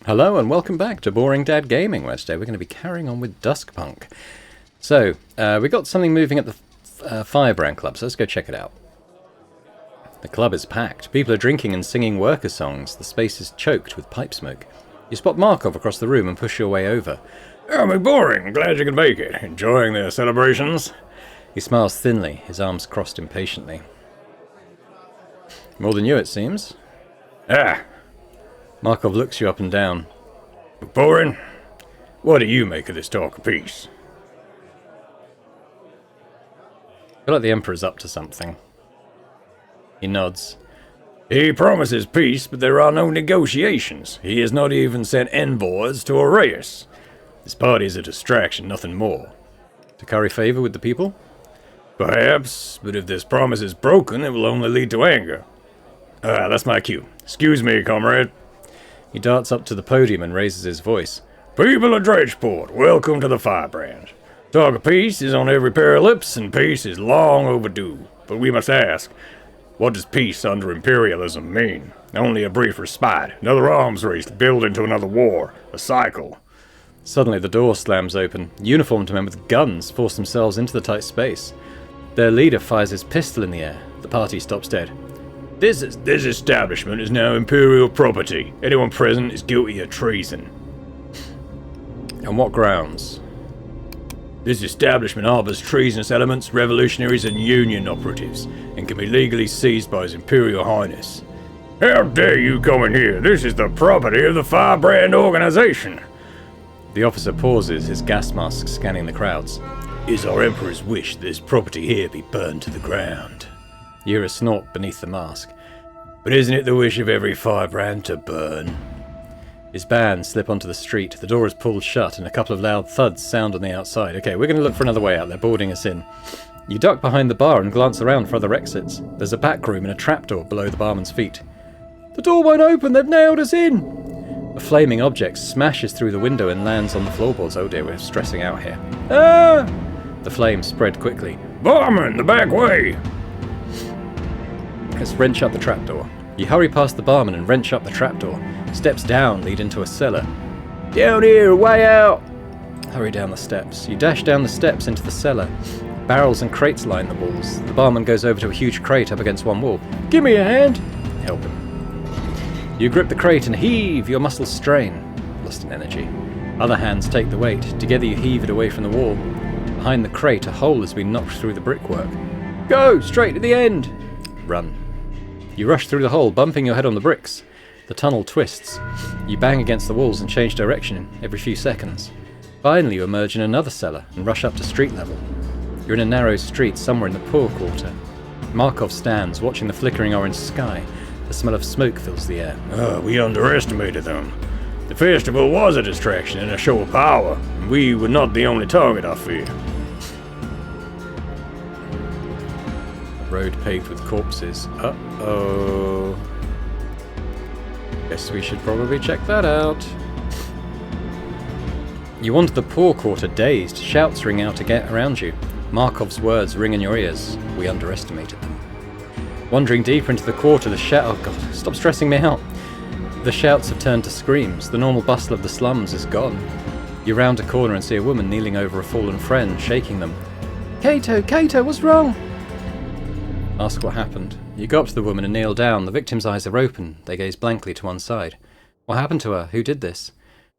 Hello and welcome back to Boring Dad Gaming, where today we're going to be carrying on with Duskpunk. So, we got something moving at the Firebrand Club, so let's go check it out. The club is packed. People are drinking and singing worker songs. The space is choked with pipe smoke. You spot Markov across the room and push your way over. Oh, McBoring, glad you could make it. Enjoying the celebrations? He smiles thinly, his arms crossed impatiently. More than you, it seems. Ah. Markov looks you up and down. McBoring, what do you make of this talk of peace? I feel like the Emperor's up to something. He nods. He promises peace, but there are no negotiations. He has not even sent envoys to Arraius. This party is a distraction, nothing more. To curry favour with the people? Perhaps, but if this promise is broken, it will only lead to anger. That's my cue. Excuse me, comrade. He darts up to the podium and raises his voice. People of Dredgeport, welcome to the Firebrand. Talk of peace is on every pair of lips, and peace is long overdue. But we must ask, what does peace under imperialism mean? Only a brief respite, another arms race to build into another war, a cycle. Suddenly the door slams open. Uniformed men with guns force themselves into the tight space. Their leader fires his pistol in the air. The party stops dead. This establishment is now imperial property. Anyone present is guilty of treason. On what grounds? This establishment harbors treasonous elements, revolutionaries, and Union operatives, and can be legally seized by His Imperial Highness. How dare you come in here? This is the property of the Firebrand organization. The officer pauses, his gas mask scanning the crowds. It's our Emperor's wish this property here be burned to the ground. You hear a snort beneath the mask. But isn't it the wish of every firebrand to burn? His bands slip onto the street. The door is pulled shut and a couple of loud thuds sound on the outside. Okay, we're going to look for another way out. They're boarding us in. You duck behind the bar and glance around for other exits. There's a back room and a trapdoor below the barman's feet. The door won't open. They've nailed us in. A flaming object smashes through the window and lands on the floorboards. Oh dear, we're stressing out here. Ah! The flames spread quickly. Barman, the back way! Let's wrench up the trapdoor. You hurry past the barman and wrench up the trapdoor. Steps down lead into a cellar. Down here, way out! Hurry down the steps. You dash down the steps into the cellar. Barrels and crates line the walls. The barman goes over to a huge crate up against one wall. Give me a hand! Help him. You grip the crate and heave. Your muscles strain. Lost in energy. Other hands take the weight. Together you heave it away from the wall. Behind the crate, a hole has been knocked through the brickwork. Go! Straight to the end! Run. You rush through the hole, bumping your head on the bricks. The tunnel twists. You bang against the walls and change direction every few seconds. Finally, you emerge in another cellar and rush up to street level. You're in a narrow street somewhere in the poor quarter. Markov stands, watching the flickering orange sky. The smell of smoke fills the air. We underestimated them. The festival was a distraction and a show of power, and we were not the only target, I fear. Road paved with corpses. Uh-oh. Guess we should probably check that out. You wander the poor quarter dazed. Shouts ring out again around you. Markov's words ring in your ears. We underestimated them. Wandering deeper into the quarter, the shout... Oh god, stop stressing me out. The shouts have turned to screams. The normal bustle of the slums is gone. You round a corner and see a woman kneeling over a fallen friend, shaking them. Kato, what's wrong? Ask what happened. You go up to the woman and kneel down. The victim's eyes are open. They gaze blankly to one side. What happened to her? Who did this?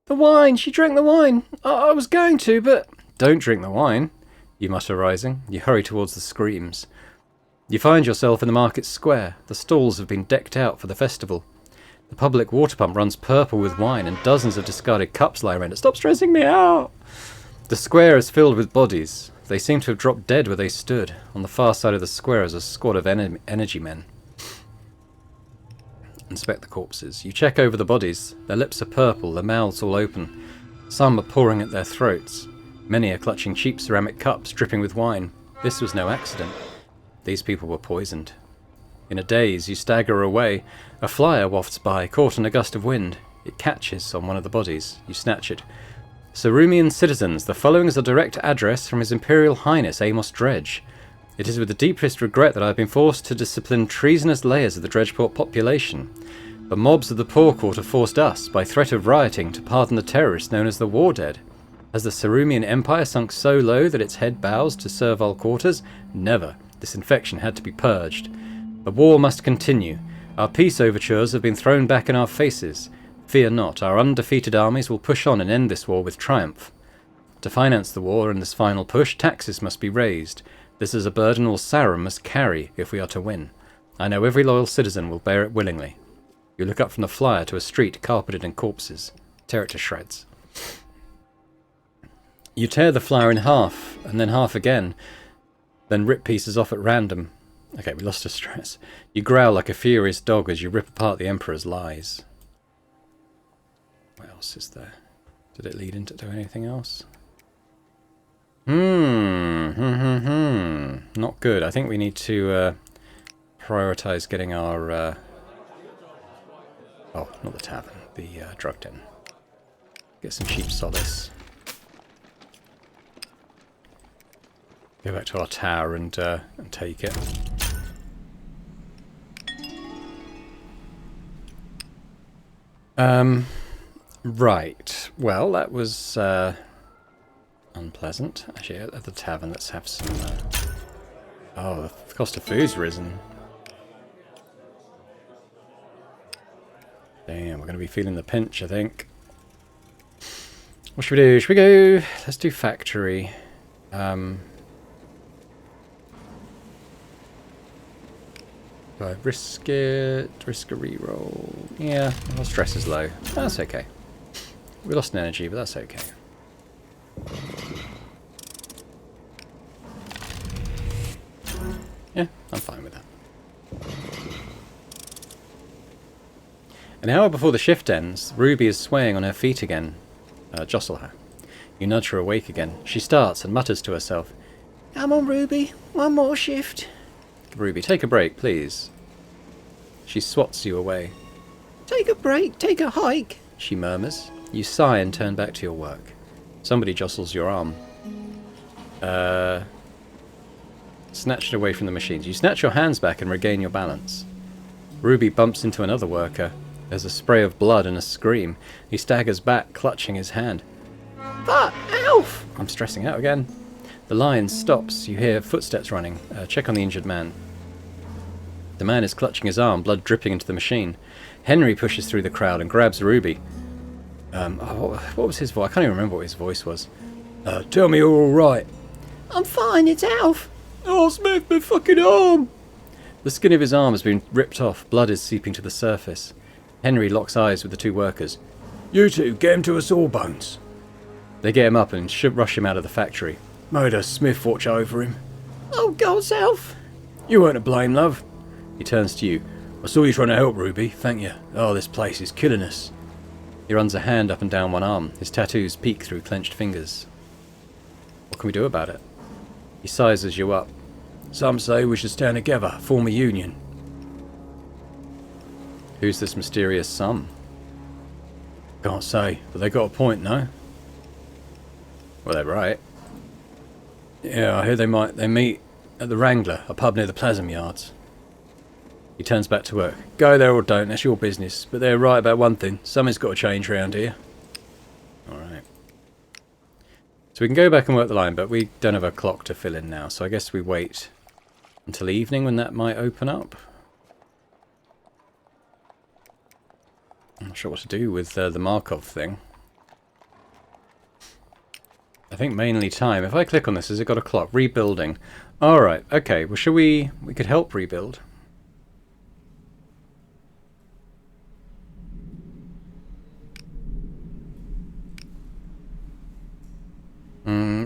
The wine. She drank the wine. I was going to, but... Don't drink the wine, you mutter, rising. You hurry towards the screams. You find yourself in the market square. The stalls have been decked out for the festival. The public water pump runs purple with wine and dozens of discarded cups lie around it. Stop stressing me out! The square is filled with bodies. They seem to have dropped dead where they stood. On the far side of the square is a squad of energy men. Inspect the corpses. You check over the bodies. Their lips are purple, their mouths all open. Some are pouring at their throats. Many are clutching cheap ceramic cups dripping with wine. This was no accident. These people were poisoned. In a daze, you stagger away. A flyer wafts by, caught in a gust of wind. It catches on one of the bodies. You snatch it. Cerumean citizens, the following is a direct address from His Imperial Highness Amos Dredge. It is with the deepest regret that I have been forced to discipline treasonous layers of the Dredgeport population. The mobs of the Poor Quarter forced us, by threat of rioting, to pardon the terrorists known as the War Dead. Has the Cerumean Empire sunk so low that its head bows to servile quarters? Never. This infection had to be purged. The war must continue. Our peace overtures have been thrown back in our faces. Fear not, our undefeated armies will push on and end this war with triumph. To finance the war and this final push, taxes must be raised. This is a burden all Sauron must carry if we are to win. I know every loyal citizen will bear it willingly. You look up from the flyer to a street carpeted in corpses. Tear it to shreds. You tear the flyer in half, and then half again, then rip pieces off at random. Okay, we lost a stress. You growl like a furious dog as you rip apart the Emperor's lies. What else is there? Did it lead into anything else? Not good. I think we need to prioritize getting our... oh, not the tavern. The drug den. Get some cheap solace. Go back to our tower and take it. Right. Well, that was unpleasant. Actually, at the tavern, let's have some... oh, the cost of food's risen. Damn, we're going to be feeling the pinch, I think. What should we do? Should we go... let's do factory. Do I risk it? Risk a reroll? Yeah, our stress is low. That's okay. We lost an energy, but that's okay. Yeah, I'm fine with that. An hour before the shift ends, Ruby is swaying on her feet again. Jostle her. You nudge her awake again. She starts and mutters to herself. Come on, Ruby. One more shift. Ruby, take a break, please. She swats you away. Take a break, take a hike, she murmurs. You sigh and turn back to your work. Somebody jostles your arm. Snatch it away from the machines. You snatch your hands back and regain your balance. Ruby bumps into another worker. There's a spray of blood and a scream. He staggers back, clutching his hand. But, Alf! I'm stressing out again. The line stops. You hear footsteps running. Check on the injured man. The man is clutching his arm, blood dripping into the machine. Henry pushes through the crowd and grabs Ruby. What was his voice? I can't even remember what his voice was. Tell me you're alright. I'm fine, it's Alf. Oh, Smith, my fucking arm! The skin of his arm has been ripped off. Blood is seeping to the surface. Henry locks eyes with the two workers. You two, get him to a sawbones. They get him up and rush him out of the factory. Made a Smith watch over him. Oh, God's Alf. You weren't to blame, love. He turns to you. I saw you trying to help, Ruby. Thank you. Oh, this place is killing us. He runs a hand up and down one arm. His tattoos peek through clenched fingers. What can we do about it? He sizes you up. Some say we should stand together, form a union. Who's this mysterious some? Can't say, but they got a point, no? Well, they're right. Yeah, I hear they meet at the Wrangler, a pub near the Plasm yards. He turns back to work. Go there or don't, that's your business. But they're right about one thing. Something's got to change round here. Alright. So we can go back and work the line, but we don't have a clock to fill in now. So I guess we wait until evening when that might open up. I'm not sure what to do with the Markov thing. I think mainly time. If I click on this, has it got a clock? Rebuilding. Alright, okay. Well, shall we could help rebuild.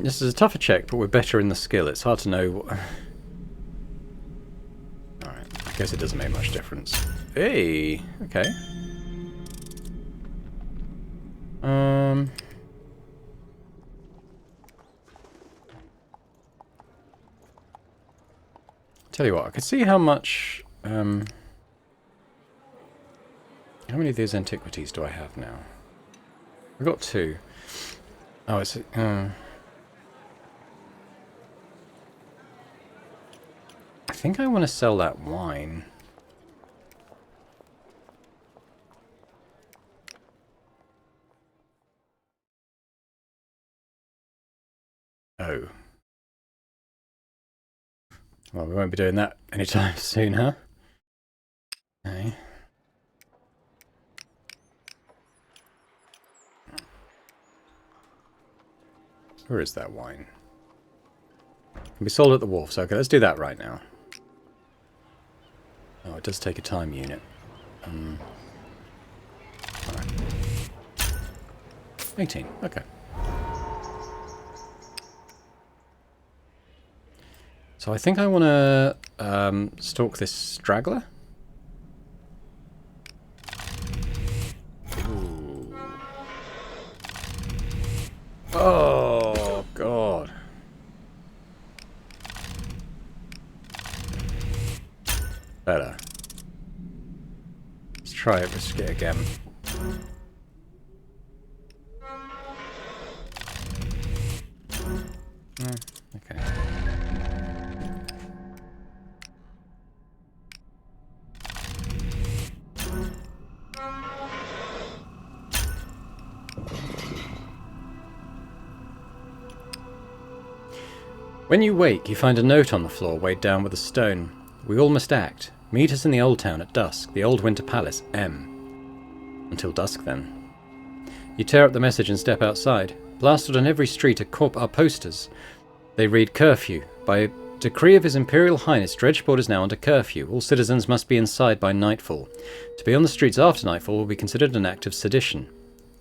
This is a tougher check, but we're better in the skill. It's hard to know what... Alright, I guess it doesn't make much difference. Hey! Okay. Tell you what, I could see how much... how many of these antiquities do I have now? I've got 2. Oh, it's... I think I want to sell that wine. Oh. Well, we won't be doing that anytime soon, huh? Okay. Where is that wine? Can be sold at the wharfs. Okay, let's do that right now. Oh, it does take a time unit. Alright. 18, okay. So I think I want to stalk this straggler. Ooh. Oh, God. Better. Let's try it, risk it again. Okay. When you wake, you find a note on the floor weighed down with a stone. We all must act. Meet us in the Old Town at dusk, the Old Winter Palace, M. Until dusk, then. You tear up the message and step outside. Plastered on every street are posters. They read curfew. By decree of His Imperial Highness, Dredgeport is now under curfew. All citizens must be inside by nightfall. To be on the streets after nightfall will be considered an act of sedition.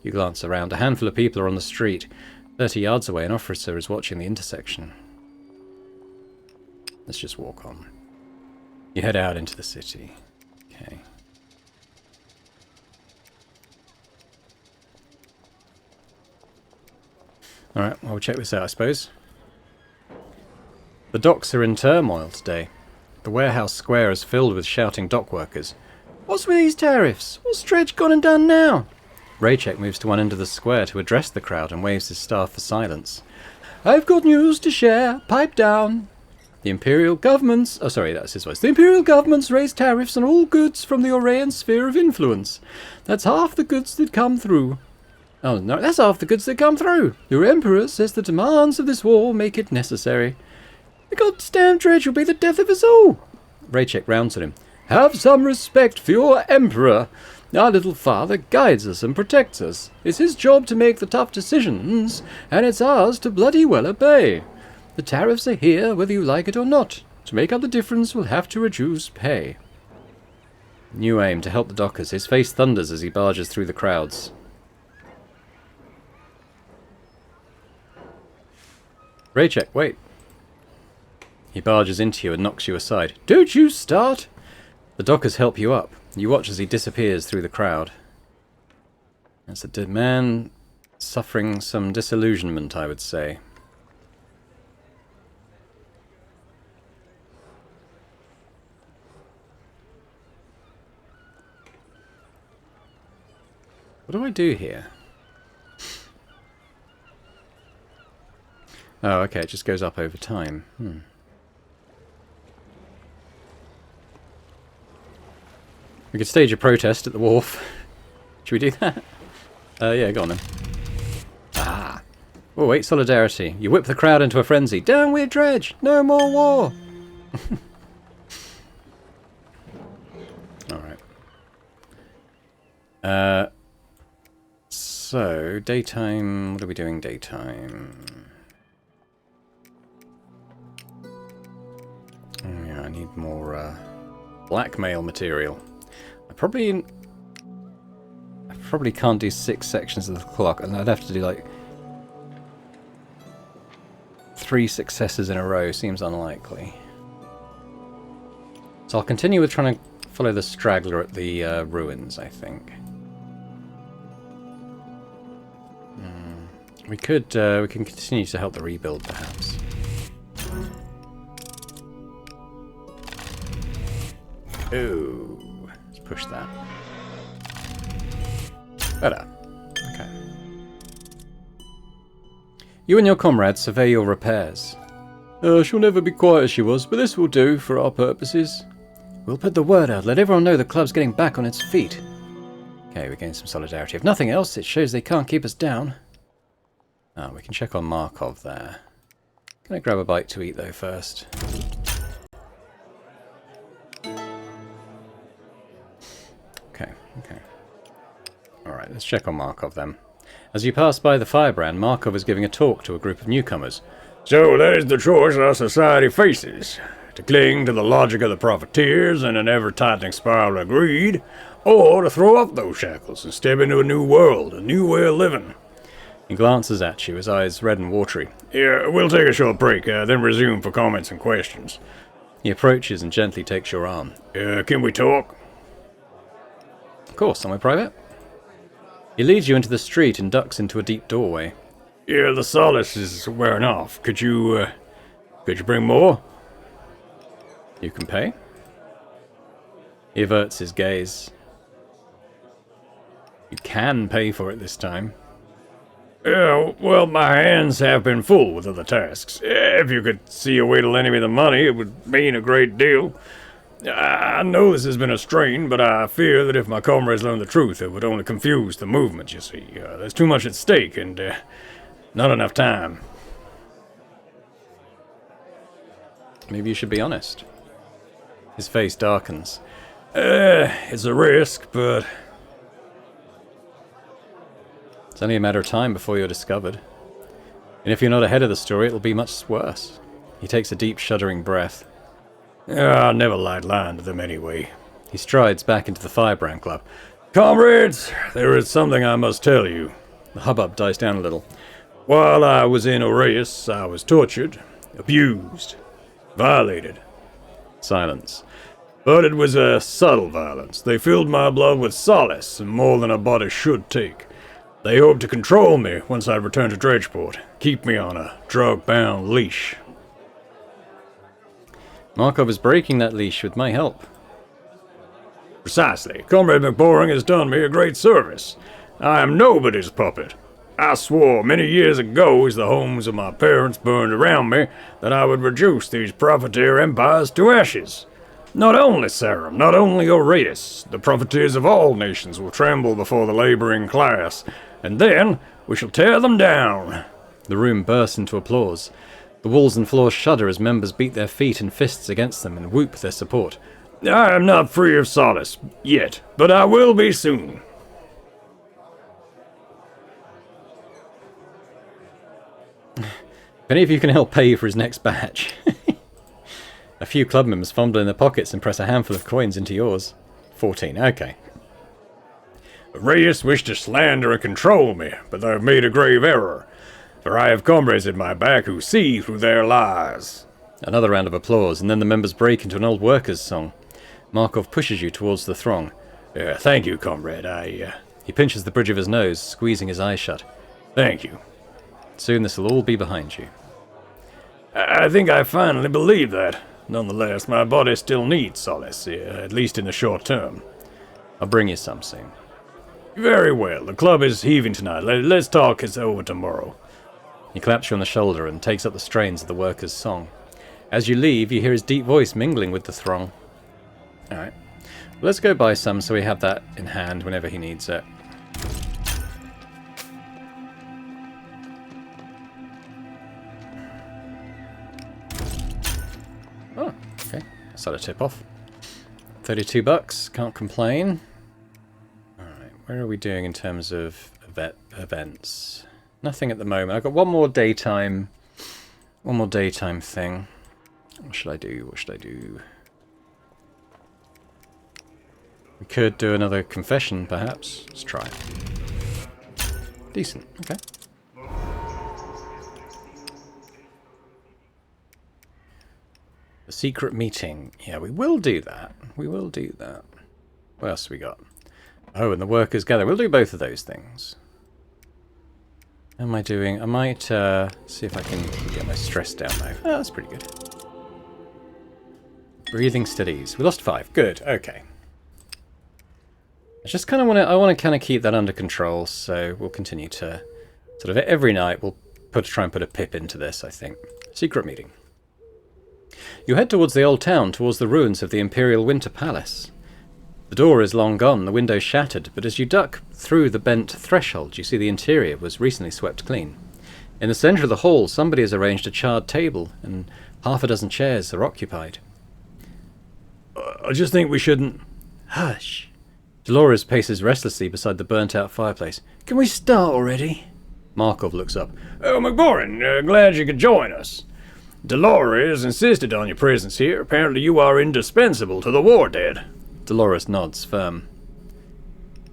You glance around. A handful of people are on the street. 30 yards away, an officer is watching the intersection. Let's just walk on. You head out into the city. Okay. Alright, well, we'll check this out, I suppose. The docks are in turmoil today. The warehouse square is filled with shouting dock workers. What's with these tariffs? What's Dredge gone and done now? Raycheck moves to one end of the square to address the crowd and waves his staff for silence. I've got news to share. Pipe down. The Imperial governments... Oh, sorry, that's his voice. The Imperial governments raise tariffs on all goods from the Orayan sphere of influence. That's half the goods that come through. Oh, no, that's half the goods that come through. Your Emperor says the demands of this war make it necessary. The goddamn Dredge will be the death of us all. Raycheck rounds at him. Have some respect for your Emperor. Our little father guides us and protects us. It's his job to make the tough decisions, and it's ours to bloody well obey. The tariffs are here, whether you like it or not. To make up the difference, we'll have to reduce pay. New aim to help the dockers. His face thunders as he barges through the crowds. Raycheck, wait. He barges into you and knocks you aside. Don't you start! The dockers help you up. You watch as he disappears through the crowd. That's a dead man suffering some disillusionment, I would say. What do I do here? Oh, okay, it just goes up over time. We could stage a protest at the wharf. Should we do that? Yeah, go on then. Ah. Oh, wait, solidarity. You whip the crowd into a frenzy. Down with Dredge! No more war! Alright. So, daytime... What are we doing daytime? Oh, yeah, I need more blackmail material. I probably can't do 6 sections of the clock, and I'd have to do like 3 successes in a row. Seems unlikely. So I'll continue with trying to follow the straggler at the ruins, I think. We can continue to help the rebuild, perhaps. Ooh, let's push that. Better. Okay. You and your comrades survey your repairs. She'll never be quiet as she was, but this will do for our purposes. We'll put the word out, let everyone know the club's getting back on its feet. Okay, we gain some solidarity. If nothing else, it shows they can't keep us down. Oh, we can check on Markov there. Gonna grab a bite to eat though first. Okay. Alright, let's check on Markov then. As you pass by the firebrand, Markov is giving a talk to a group of newcomers. So that is the choice our society faces. To cling to the logic of the profiteers and an ever-tightening spiral of greed, or to throw off those shackles and step into a new world, a new way of living. He glances at you, his eyes red and watery. Yeah, we'll take a short break, then resume for comments and questions. He approaches and gently takes your arm. Can we talk? Of course, somewhere private. He leads you into the street and ducks into a deep doorway. Yeah, the solace is wearing off. Could you bring more? You can pay? He averts his gaze. You can pay for it this time. Yeah, well, my hands have been full with other tasks. If you could see a way to lend me the money, it would mean a great deal. I know this has been a strain, but I fear that if my comrades learn the truth, it would only confuse the movement, you see. There's too much at stake, and not enough time. Maybe you should be honest. His face darkens. It's a risk, but... It's only a matter of time before you're discovered. And if you're not ahead of the story, it'll be much worse. He takes a deep, shuddering breath. I never liked lying to them anyway. He strides back into the Firebrand Club. Comrades, there is something I must tell you. The hubbub dies down a little. While I was in Aureus, I was tortured, abused, violated. Silence. But it was a subtle violence. They filled my blood with solace, and more than a body should take. They hoped to control me once I returned to Dredgeport, keep me on a drug-bound leash. Markov is breaking that leash with my help. Precisely. Comrade McBoring has done me a great service. I am nobody's puppet. I swore many years ago, as the homes of my parents burned around me, that I would reduce these profiteer empires to ashes. Not only Sarum, not only Aureus, the profiteers of all nations will tremble before the laboring class, and then we shall tear them down. The room bursts into applause. The walls and floors shudder as members beat their feet and fists against them and whoop their support. I am not free of solace, yet, but I will be soon. If any of you can help pay for his next batch. A few club members fumble in their pockets and press a handful of coins into yours. 14, okay. Aureus wish to slander and control me, but they have made a grave error. For I have comrades at my back who see through their lies. Another round of applause, and then the members break into an old workers' song. Markov pushes you towards the throng. Thank you, comrade. He pinches the bridge of his nose, squeezing his eyes shut. Thank you. Soon this will all be behind you. I think I finally believe that. Nonetheless, my body still needs solace, at least in the short term. I'll bring you some soon. Very well. The club is heaving tonight. Let's talk it over tomorrow. He claps you on the shoulder and takes up the strains of the workers' song. As you leave, you hear his deep voice mingling with the throng. Alright. Let's go buy some so we have that in hand whenever he needs it. Oh, okay. That's not a tip off. $32, can't complain. Alright, where are we doing in terms of events? Nothing at the moment. I've got one more daytime thing. What should I do? We could do another confession, perhaps. Let's try it. Decent, okay. The secret meeting. Yeah, we will do that. What else have we got? Oh, and the workers gather. We'll do both of those things. How am I doing? I might see if I can get my stress down now. Oh, that's pretty good. Breathing steadies. We lost 5. Good. Okay. I just kind of want to kind of keep that under control, so we'll continue to sort of every night we'll try and put a pip into this, I think. Secret meeting. You head towards the old town, towards the ruins of the Imperial Winter Palace. The door is long gone, the window shattered, but as you duck through the bent threshold, you see the interior was recently swept clean. In the centre of the hall, somebody has arranged a charred table, and half a dozen chairs are occupied. I just think we shouldn't... Hush. Dolores paces restlessly beside the burnt-out fireplace. Can we start already? Markov looks up. Oh, McBorin, glad you could join us. Dolores insisted on your presence here. Apparently you are indispensable to the war dead. Dolores nods, firm.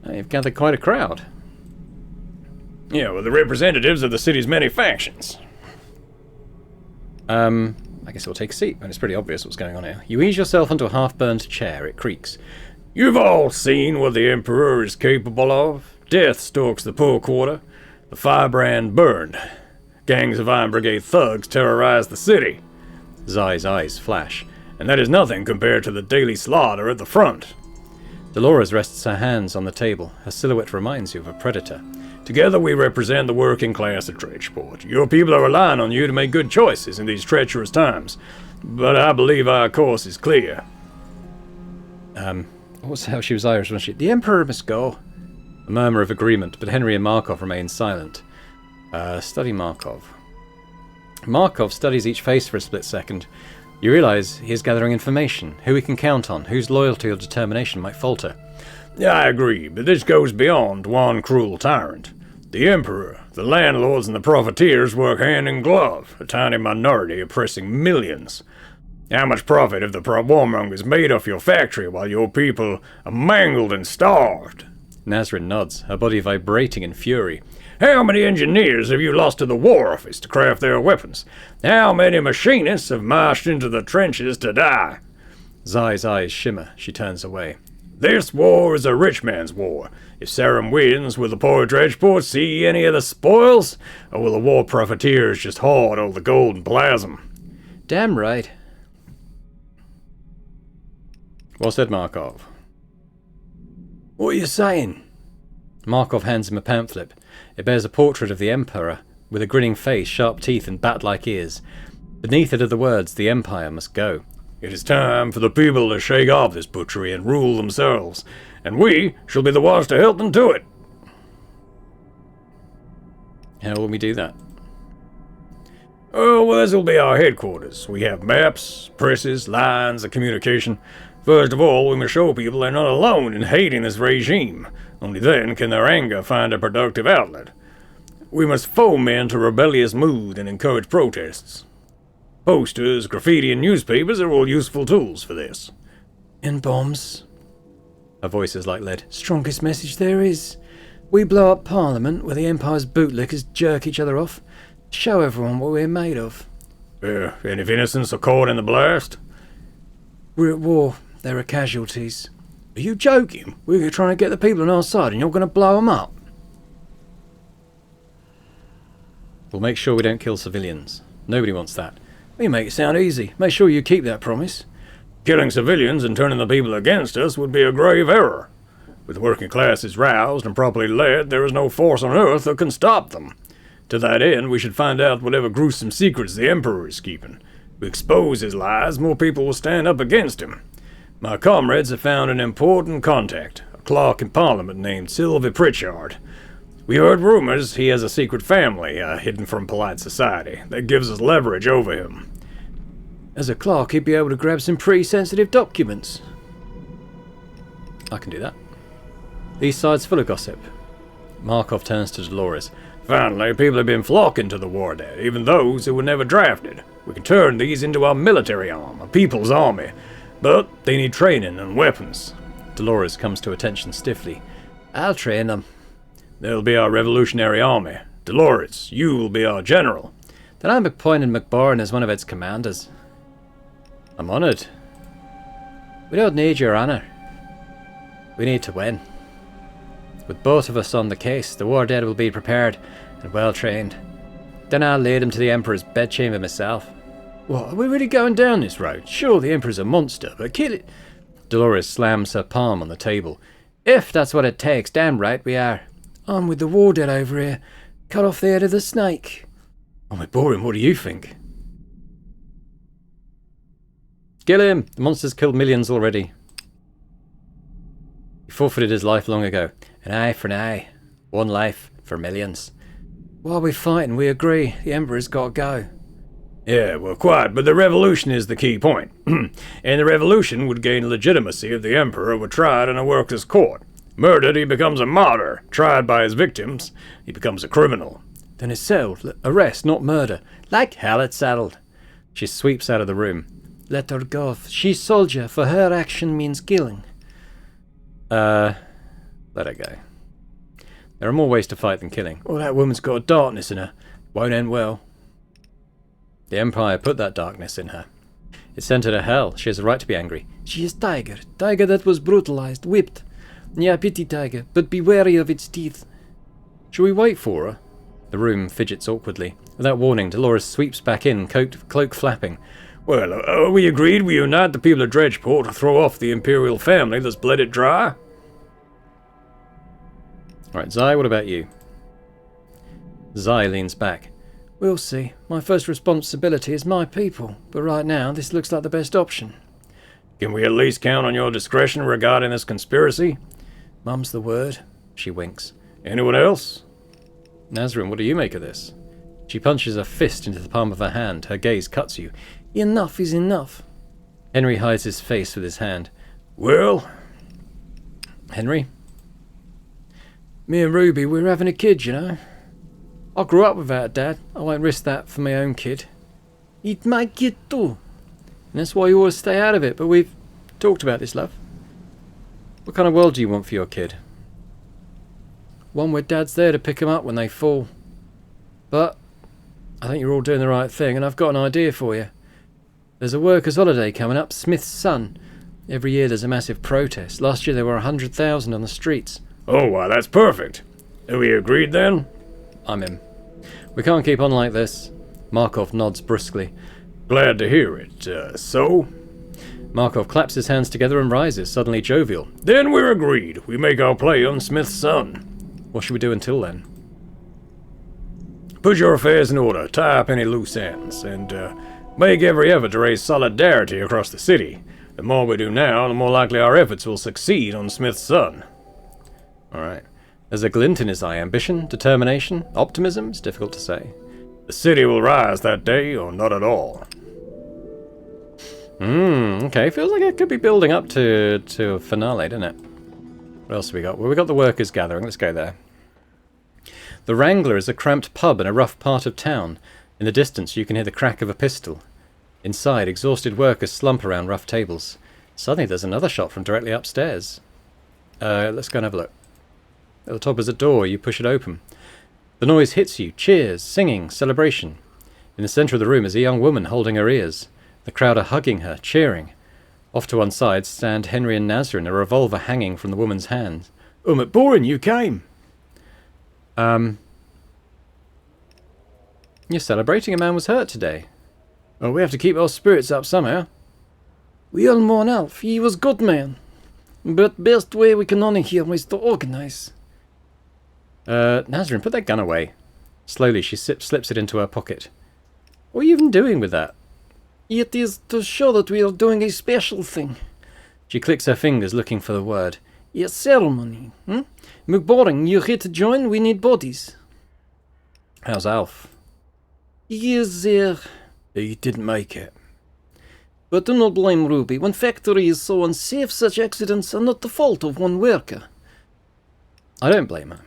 You've gathered quite a crowd. Yeah, well, the representatives of the city's many factions. I guess we'll take a seat, and it's pretty obvious what's going on here. You ease yourself onto a half-burned chair. It creaks. You've all seen what the Emperor is capable of. Death stalks the poor quarter. The firebrand burned. Gangs of Iron Brigade thugs terrorize the city. Zai's eyes flash. And that is nothing compared to the daily slaughter at the front. Dolores rests her hands on the table. Her silhouette reminds you of a predator. Together we represent the working class of Dredgeport. Your people are relying on you to make good choices in these treacherous times. But I believe our course is clear. What's how she was Irish, wasn't she? The Emperor must go. A murmur of agreement, but Henry and Markov remain silent. Study Markov. Markov studies each face for a split second. You realise he is gathering information, who he can count on, whose loyalty or determination might falter. Yeah, I agree, but this goes beyond one cruel tyrant. The Emperor, the landlords, and the profiteers work hand in glove, a tiny minority oppressing millions. How much profit have the warmongers made off your factory while your people are mangled and starved? Nazrin nods, her body vibrating in fury. How many engineers have you lost to the War Office to craft their weapons? How many machinists have marched into the trenches to die? Zai's eyes shimmer. She turns away. This war is a rich man's war. If Sarum wins, will the poor Dredgeport see any of the spoils? Or will the war profiteers just hoard all the gold and plasm? Damn right. Well said, Markov. What are you saying? Markov hands him a pamphlet. It bears a portrait of the Emperor, with a grinning face, sharp teeth, and bat-like ears. Beneath it are the words, "The Empire must go." It is time for the people to shake off this butchery and rule themselves, and we shall be the ones to help them do it. How will we do that? Oh, well, this will be our headquarters. We have maps, presses, lines of communication. First of all, we must show people they're not alone in hating this regime. Only then can their anger find a productive outlet. We must foment a rebellious mood and encourage protests. Posters, graffiti, and newspapers are all useful tools for this. And bombs. Her voice is like lead. Strongest message there is. We blow up Parliament where the Empire's bootlickers jerk each other off. Show everyone what we're made of. And if innocents are caught in the blast? We're at war. There are casualties. Are you joking? We're trying to get the people on our side and you're going to blow them up? We'll make sure we don't kill civilians. Nobody wants that. We make it sound easy. Make sure you keep that promise. Killing civilians and turning the people against us would be a grave error. With the working classes roused and properly led, there is no force on earth that can stop them. To that end, we should find out whatever gruesome secrets the Emperor is keeping. If we expose his lies, more people will stand up against him. My comrades have found an important contact, a clerk in Parliament named Sylvie Pritchard. We heard rumors he has a secret family, hidden from polite society, that gives us leverage over him. As a clerk, he'd be able to grab some pretty sensitive documents. I can do that. The East Side's full of gossip. Markov turns to Dolores. Finally, people have been flocking to the war dead, even those who were never drafted. We can turn these into our military arm, a people's army. But they need training and weapons. Dolores comes to attention stiffly. I'll train them. They'll be our revolutionary army. Dolores, you will be our general. Then I'm appointing McBorin as one of its commanders. I'm honoured. We don't need your honour. We need to win. With both of us on the case, the war dead will be prepared and well trained. Then I'll lead them to the Emperor's bedchamber myself. What, are we really going down this road? Sure, the Emperor's a monster, but kill it. Dolores slams her palm on the table. If that's what it takes, damn right we are. I'm with the war dead over here. Cut off the head of the snake. Oh, my boring, what do you think? Kill him! The monster's killed millions already. He forfeited his life long ago. An eye for an eye. One life for millions. While we're fighting, we agree the Emperor's got to go. Yeah, well, quite, but the revolution is the key point. And the revolution would gain legitimacy if the Emperor were tried in a workers' court. Murdered, he becomes a martyr. Tried by his victims, he becomes a criminal. Then it's settled. Arrest, not murder. Like hell it's settled. She sweeps out of the room. Let her go. She's soldier. For her, action means killing. Let her go. There are more ways to fight than killing. Oh, that woman's got a darkness in her. Won't end well. The Empire put that darkness in her. It sent her to hell. She has a right to be angry. She is tiger. Tiger that was brutalized, whipped. Yeah, pity tiger, but be wary of its teeth. Shall we wait for her? The room fidgets awkwardly. Without warning, Dolores sweeps back in, cloak flapping. Well, are we agreed we unite the people of Dredgeport to throw off the Imperial family that's bled it dry? Right, Zai, what about you? Zai leans back. We'll see. My first responsibility is my people, but right now this looks like the best option. Can we at least count on your discretion regarding this conspiracy? Mum's the word. She winks. Anyone else? Nazrin, what do you make of this? She punches a fist into the palm of her hand. Her gaze cuts you. Enough is enough. Henry hides his face with his hand. Well? Henry? Me and Ruby, we're having a kid, you know. I grew up without a dad. I won't risk that for my own kid. It's my kid too. And that's why you always stay out of it, but we've talked about this, love. What kind of world do you want for your kid? One where dad's there to pick them up when they fall. But I think you're all doing the right thing, and I've got an idea for you. There's a workers' holiday coming up, Smith's Son. Every year there's a massive protest. Last year there were 100,000 on the streets. Oh, wow, that's perfect. Are we agreed then? I'm in. We can't keep on like this. Markov nods brusquely. Glad to hear it. So? Markov claps his hands together and rises, suddenly jovial. Then we're agreed. We make our play on Smith's Son. What should we do until then? Put your affairs in order, tie up any loose ends, and make every effort to raise solidarity across the city. The more we do now, the more likely our efforts will succeed on Smith's Son. Alright. There's a glint in his eye. Ambition, determination, optimism? It's difficult to say. The city will rise that day, or not at all. Okay. Feels like it could be building up to a finale, doesn't it? What else have we got? Well, we got the workers gathering. Let's go there. The Wrangler is a cramped pub in a rough part of town. In the distance, you can hear the crack of a pistol. Inside, exhausted workers slump around rough tables. Suddenly, there's another shot from directly upstairs. Let's go and have a look. At the top is a door. You push it open. The noise hits you. Cheers, singing, celebration. In the centre of the room is a young woman holding her ears. The crowd are hugging her, cheering. Off to one side stand Henry and Nazrin, a revolver hanging from the woman's hand. McBoring, you came. You're celebrating a man was hurt today. Well, we have to keep our spirits up somehow. We all mourn Alf. He was good man. But best way we can honor him is to organize. Nazrin, put that gun away. Slowly, she slips it into her pocket. What are you even doing with that? It is to show that we are doing a special thing. She clicks her fingers, looking for the word. A ceremony. McBoring, you here to join? We need bodies. How's Alf? He is there. He didn't make it. But do not blame Ruby. One factory is so unsafe, such accidents are not the fault of one worker. I don't blame her.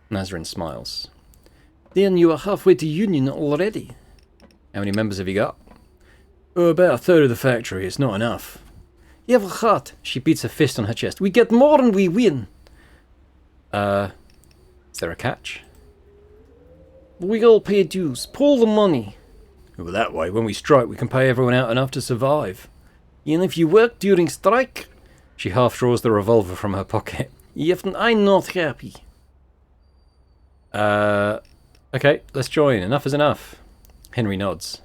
Nazrin smiles. Then you are halfway to union already. How many members have you got? Oh, about a third of the factory. It's not enough. You have a heart. She beats her fist on her chest. We get more and we win. Is there a catch? We all pay dues. Pull the money. Well, that way, when we strike, we can pay everyone out enough to survive. And if you work during strike... She half draws the revolver from her pocket. I'm not happy. Okay, let's join. Enough is enough. Henry nods.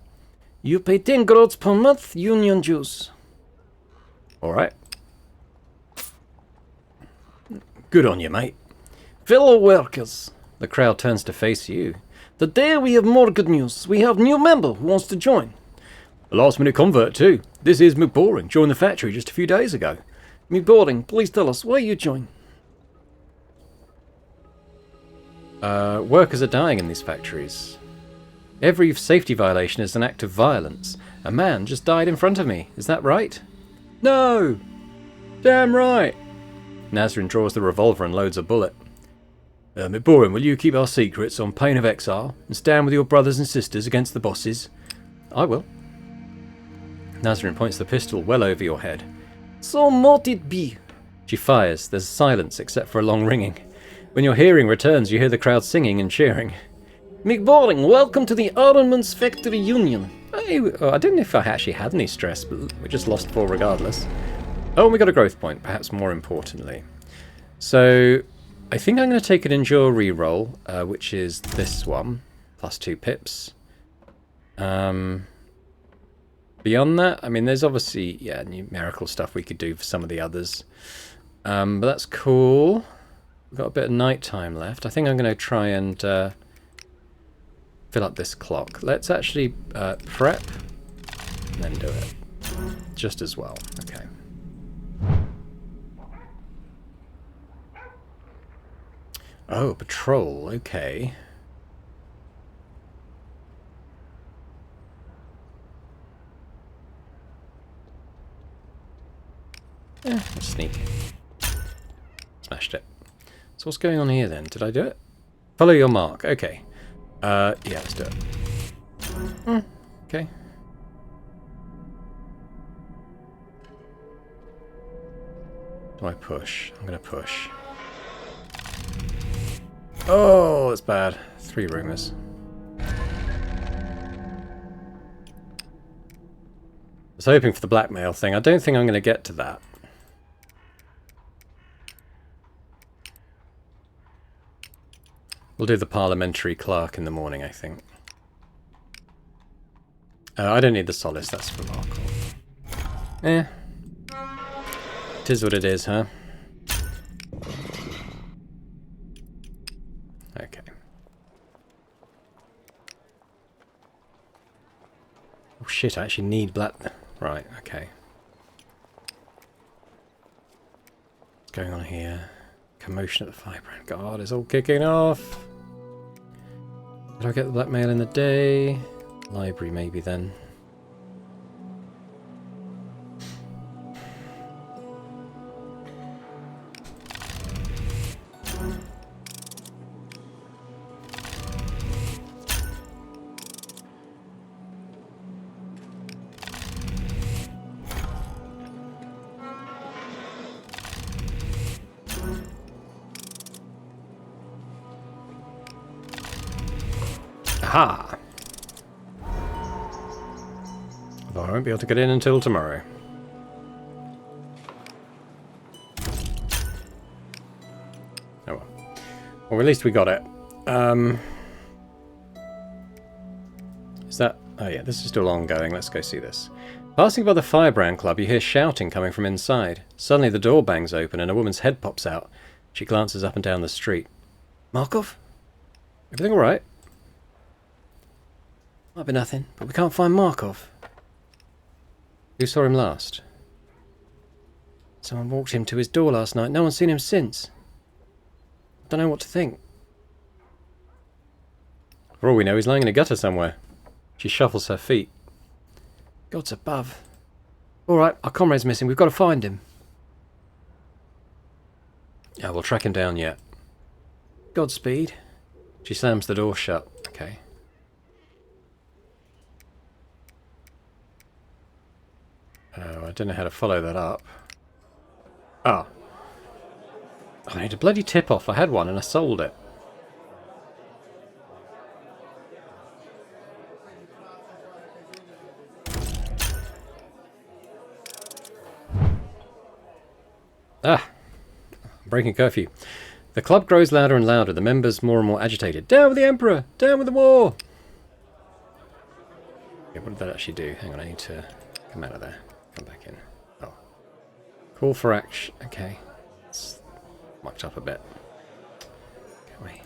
You pay 10 groats per month, union dues. Alright. Good on you, mate. Fellow workers. The crowd turns to face you. Today we have more good news. We have a new member who wants to join. A last-minute convert, too. This is McBoring. Joined the factory just a few days ago. McBoring, please tell us why you joined. Workers are dying in these factories. Every safety violation is an act of violence. A man just died in front of me. Is that right? No! Damn right! Nazrin draws the revolver and loads a bullet. McBorin, will you keep our secrets on pain of exile and stand with your brothers and sisters against the bosses? I will. Nazrin points the pistol well over your head. So mote it be. She fires. There's silence except for a long ringing. When your hearing returns, you hear the crowd singing and cheering. McBoring, welcome to the Armaments Factory Union. I don't know if I actually had any stress, but we just lost 4 regardless. Oh, and we got a growth point, perhaps more importantly. So, I think I'm going to take an Endure reroll, which is this one, plus 2 pips. Beyond that, I mean, there's obviously, yeah, numerical stuff we could do for some of the others. But that's cool. We've got a bit of night time left. I think I'm going to try and fill up this clock. Let's actually prep and then do it. Just as well. Okay. Oh, patrol. Okay. Let's sneak. Smashed it. So what's going on here then? Did I do it? Follow your mark. Okay. Yeah, let's do it. Okay. Do I push? I'm going to push. Oh, that's bad. 3 rumors. I was hoping for the blackmail thing. I don't think I'm going to get to that. We'll do the parliamentary clerk in the morning, I think. I don't need the solace, that's for Markov. Eh. It is what it is, huh? Okay. Oh shit, I actually need black... Right, okay. What's going on here? Commotion at the Firebrand. God, it's all kicking off. Did I get the blackmail in the day? Library, maybe then. Aha! Although I won't be able to get in until tomorrow. Oh well. Well, at least we got it. Is that... Oh yeah, this is still ongoing. Let's go see this. Passing by the Firebrand Club, you hear shouting coming from inside. Suddenly the door bangs open and a woman's head pops out. She glances up and down the street. Markov? Everything alright? Might be nothing, but we can't find Markov. Who saw him last? Someone walked him to his door last night. No one's seen him since. I don't know what to think. For all we know, he's lying in a gutter somewhere. She shuffles her feet. God's above. Alright, our comrade's missing. We've got to find him. Yeah, we'll track him down yet. Godspeed. She slams the door shut. Okay. Oh, I don't know how to follow that up. Ah. I need a bloody tip-off. I had one and I sold it. Ah. Breaking curfew. The club grows louder and louder. The members more and more agitated. Down with the Emperor! Down with the war! Yeah, what did that actually do? Hang on, I need to come out of there. Come back in. Oh. Call for action. Okay. It's mucked up a bit. Can we?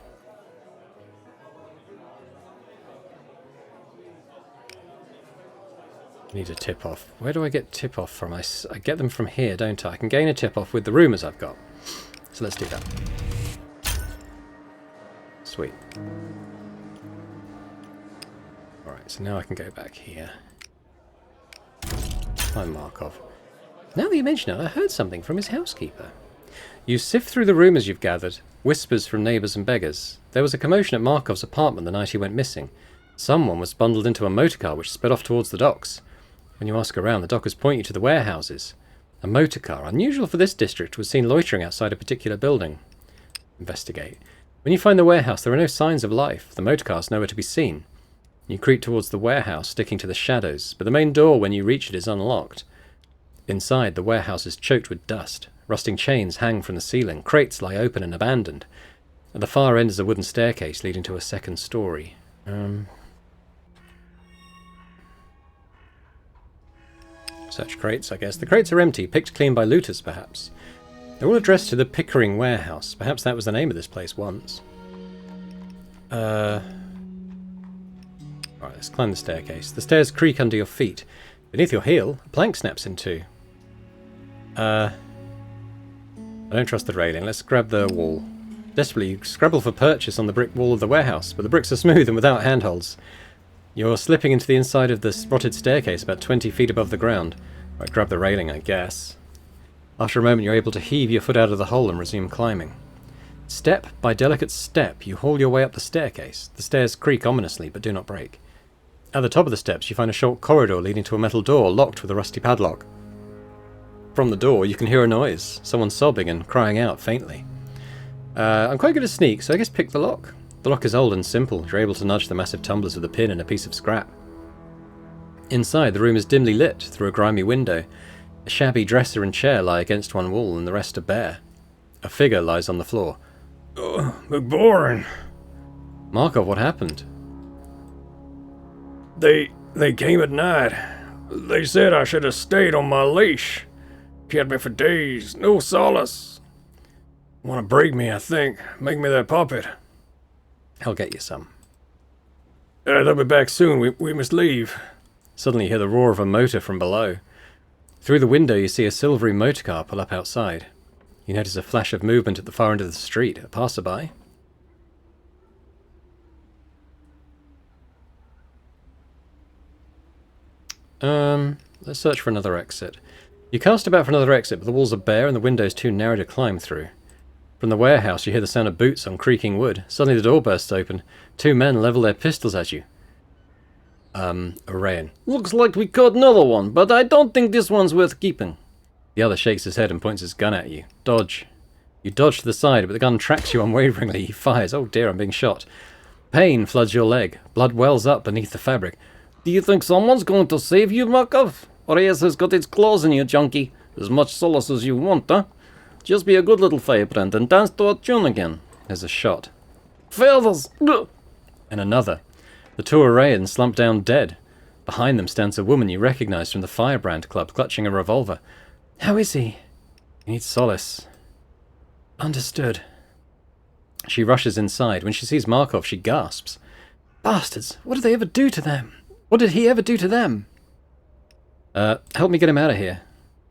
Need a tip-off. Where do I get tip-off from? I get them from here, don't I? I can gain a tip-off with the rumours I've got. So let's do that. Let's Sweet. Alright, so now I can go back here. Find Markov. Now that you mention it, I heard something from his housekeeper. You sift through the rumours you've gathered, whispers from neighbours and beggars. There was a commotion at Markov's apartment the night he went missing. Someone was bundled into a motorcar which sped off towards the docks. When you ask around, the dockers point you to the warehouses. A motorcar, unusual for this district, was seen loitering outside a particular building. Investigate. When you find the warehouse, there are no signs of life. The motorcar's nowhere to be seen. You creep towards the warehouse, sticking to the shadows, but the main door, when you reach it, is unlocked. Inside, the warehouse is choked with dust. Rusting chains hang from the ceiling. Crates lie open and abandoned. At the far end is a wooden staircase leading to a second story. Search crates, I guess. The crates are empty, picked clean by looters, perhaps. They're all addressed to the Pickering Warehouse. Perhaps that was the name of this place once. Alright, let's climb the staircase. The stairs creak under your feet. Beneath your heel, a plank snaps in two. I don't trust the railing. Let's grab the wall. Desperately, you scrabble for purchase on the brick wall of the warehouse, but the bricks are smooth and without handholds. You're slipping into the inside of the rotted staircase about 20 feet above the ground. Right, grab the railing, I guess. After a moment, you're able to heave your foot out of the hole and resume climbing. Step by delicate step, you haul your way up the staircase. The stairs creak ominously, but do not break. At the top of the steps, you find a short corridor leading to a metal door locked with a rusty padlock. From the door, you can hear a noise. Someone sobbing and crying out faintly. I'm quite good at sneak, so I guess pick the lock. The lock is old and simple. You're able to nudge the massive tumblers with a pin and a piece of scrap. Inside, the room is dimly lit through a grimy window. A shabby dresser and chair lie against one wall, and the rest are bare. A figure lies on the floor. McBoren. Markov, what happened? They came at night. They said I should have stayed on my leash. Kept me for days. No solace. Want to break me, I think. Make me their puppet. I'll get you some. They'll be back soon. We must leave. Suddenly you hear the roar of a motor from below. Through the window you see a silvery motorcar pull up outside. You notice a flash of movement at the far end of the street. A passerby. Let's search for another exit. You cast about for another exit, but the walls are bare and the window is too narrow to climb through. From the warehouse you hear the sound of boots on creaking wood. Suddenly the door bursts open. Two men level their pistols at you. Orion. Looks like we caught another one, but I don't think this one's worth keeping. The other shakes his head and points his gun at you. Dodge. You dodge to the side, but the gun tracks you unwaveringly. He fires. Oh dear, I'm being shot. Pain floods your leg. Blood wells up beneath the fabric. Do you think someone's going to save you, Markov? Reyes has got its claws in you, junkie. As much solace as you want, huh? Just be a good little firebrand and dance to a tune again. There's a shot. Feathers! And another. The two Arayans slump down dead. Behind them stands a woman you recognize from the Firebrand Club, clutching a revolver. How is he? He needs solace. Understood. She rushes inside. When she sees Markov, she gasps. Bastards! What did they ever do to them? What did he ever do to them? Help me get him out of here.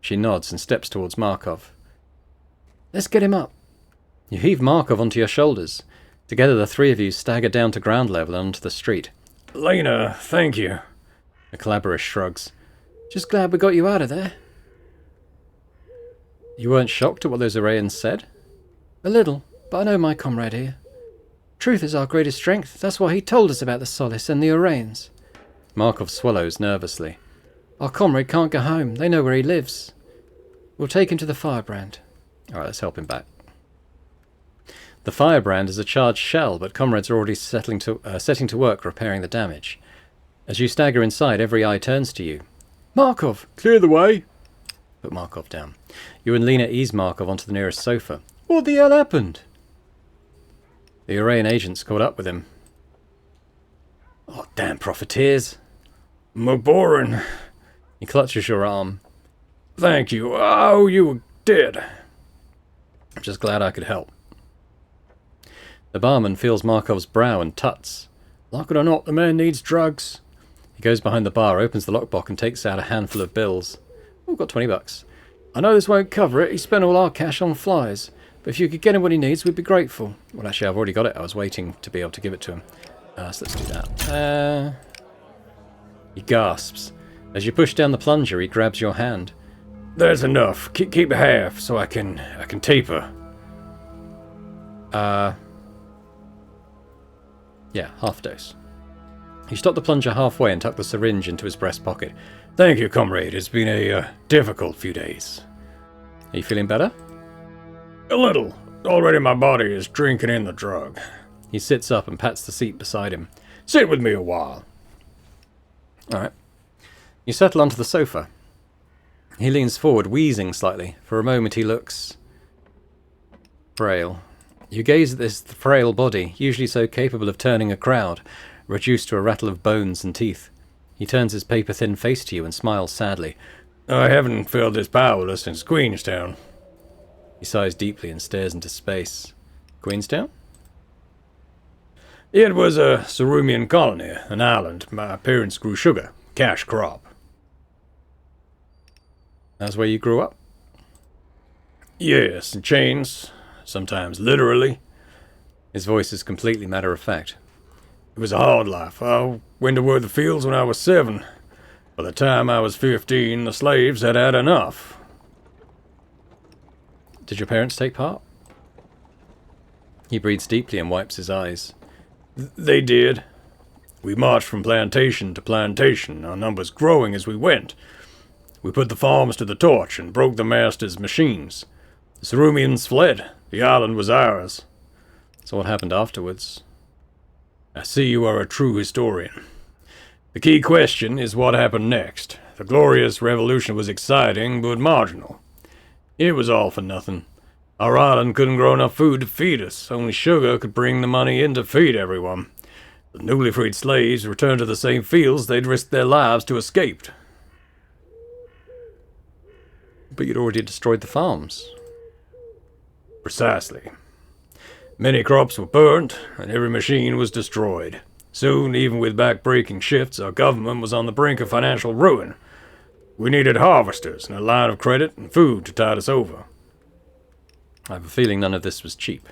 She nods and steps towards Markov. Let's get him up. You heave Markov onto your shoulders. Together the three of you stagger down to ground level and onto the street. Lena, thank you. The collaborator shrugs. Just glad we got you out of there. You weren't shocked at what those Arayans said? A little, but I know my comrade here. Truth is our greatest strength. That's why he told us about the Solace and the Arayans. Markov swallows nervously. Our comrade can't go home. They know where he lives. We'll take him to the Firebrand. Alright, let's help him back. The Firebrand is a charged shell, but comrades are already setting to work repairing the damage. As you stagger inside, every eye turns to you. Markov! Clear the way. Put Markov down. You and Lena ease Markov onto the nearest sofa. What the hell happened? The Arayan agents caught up with him. Oh, damn profiteers. McBoren. He clutches your arm. Thank you. Oh, you were dead. I'm just glad I could help. The barman feels Markov's brow and tuts. Like it or not, the man needs drugs. He goes behind the bar, opens the lockbox and takes out a handful of bills. Oh, got $20. I know this won't cover it. He spent all our cash on flies. But if you could get him what he needs, we'd be grateful. Well, actually, I've already got it. I was waiting to be able to give it to him. So let's do that. He gasps. As you push down the plunger, he grabs your hand. There's enough. Keep half so I can taper. Yeah, half dose. He stopped the plunger halfway and tucked the syringe into his breast pocket. Thank you, comrade. It's been a difficult few days. Are you feeling better? A little. Already my body is drinking in the drug. He sits up and pats the seat beside him. Sit with me a while. Alright. You settle onto the sofa. He leans forward, wheezing slightly. For a moment he looks frail. You gaze at this frail body, usually so capable of turning a crowd, reduced to a rattle of bones and teeth. He turns his paper-thin face to you and smiles sadly. I haven't felt this powerless since Queenstown. He sighs deeply and stares into space. Queenstown? It was a Cerumean colony, an island. My parents grew sugar, cash crop. That's where you grew up? Yes, in chains, sometimes literally. His voice is completely matter-of-fact. It was a hard life. I went to work the fields when I was 7. By the time I was 15, the slaves had had enough. Did your parents take part? He breathes deeply and wipes his eyes. They did. We marched from plantation to plantation, our numbers growing as we went. We put the farms to the torch and broke the master's machines. The Cerumeans fled. The island was ours. So what happened afterwards? I see you are a true historian. The key question is what happened next. The glorious revolution was exciting, but marginal. It was all for nothing. Our island couldn't grow enough food to feed us. Only sugar could bring the money in to feed everyone. The newly freed slaves returned to the same fields they'd risked their lives to escape. But you'd already destroyed the farms. Precisely. Many crops were burnt, and every machine was destroyed. Soon, even with back-breaking shifts, our government was on the brink of financial ruin. We needed harvesters and a line of credit and food to tide us over. I have a feeling none of this was cheap.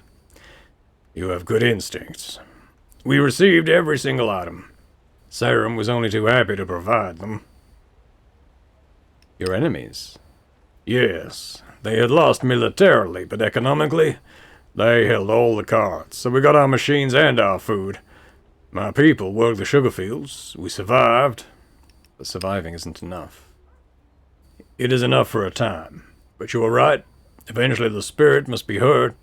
You have good instincts. We received every single item. Sarum was only too happy to provide them. Your enemies? Yes, they had lost militarily, but economically, they held all the cards, so we got our machines and our food. My people worked the sugar fields. We survived. But surviving isn't enough. It is enough for a time. But you are right. Eventually the spirit must be heard.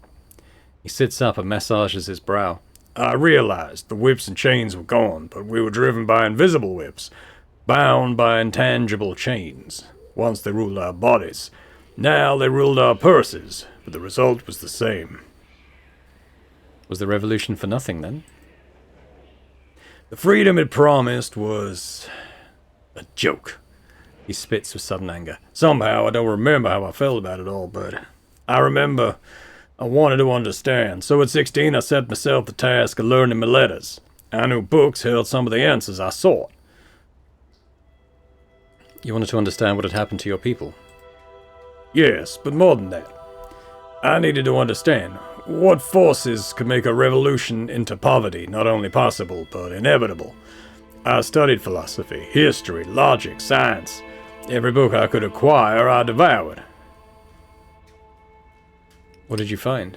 He sits up and massages his brow. I realized the whips and chains were gone, but we were driven by invisible whips, bound by intangible chains. Once they ruled our bodies. Now they ruled our purses, but the result was the same. Was the revolution for nothing, then? The freedom it promised was a joke. He spits with sudden anger. Somehow, I don't remember how I felt about it all, but I remember I wanted to understand. So at 16, I set myself the task of learning my letters. I knew books held some of the answers I sought. You wanted to understand what had happened to your people? Yes, but more than that. I needed to understand what forces could make a revolution into poverty not only possible, but inevitable. I studied philosophy, history, logic, science. Every book I could acquire, I devoured. What did you find?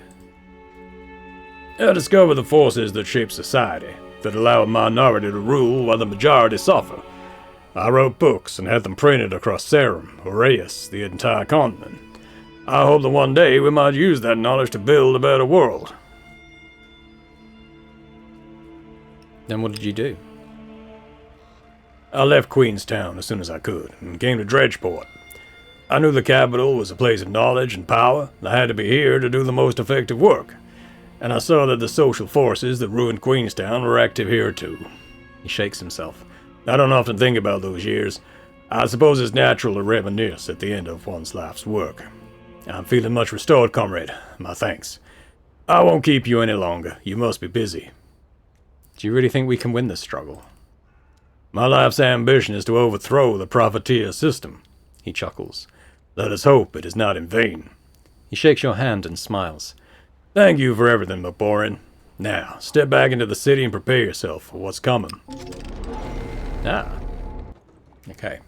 I discovered the forces that shape society, that allow a minority to rule while the majority suffer. I wrote books and had them printed across Sarum, Aureus, the entire continent. I hope that one day we might use that knowledge to build a better world. Then what did you do? I left Queenstown as soon as I could, and came to Dredgeport. I knew the capital was a place of knowledge and power. I had to be here to do the most effective work. And I saw that the social forces that ruined Queenstown were active here too. He shakes himself. I don't often think about those years. I suppose it's natural to reminisce at the end of one's life's work. I'm feeling much restored, comrade. My thanks. I won't keep you any longer. You must be busy. Do you really think we can win this struggle? My life's ambition is to overthrow the profiteer system. He chuckles. Let us hope it is not in vain. He shakes your hand and smiles. Thank you for everything, Maporin. Now, step back into the city and prepare yourself for what's coming. Ah. Okay.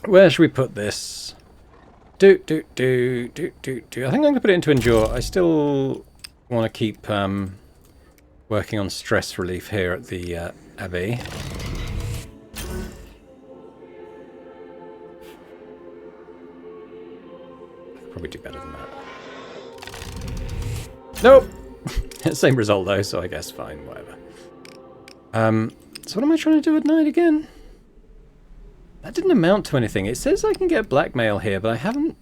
Where should we put this? I think I'm going to put it into endure. I still want to keep working on stress relief here at the Abbey. I could probably do better than that. Nope! Same result though, so I guess fine, whatever. So what am I trying to do at night again? That didn't amount to anything. It says I can get blackmail here, but I haven't...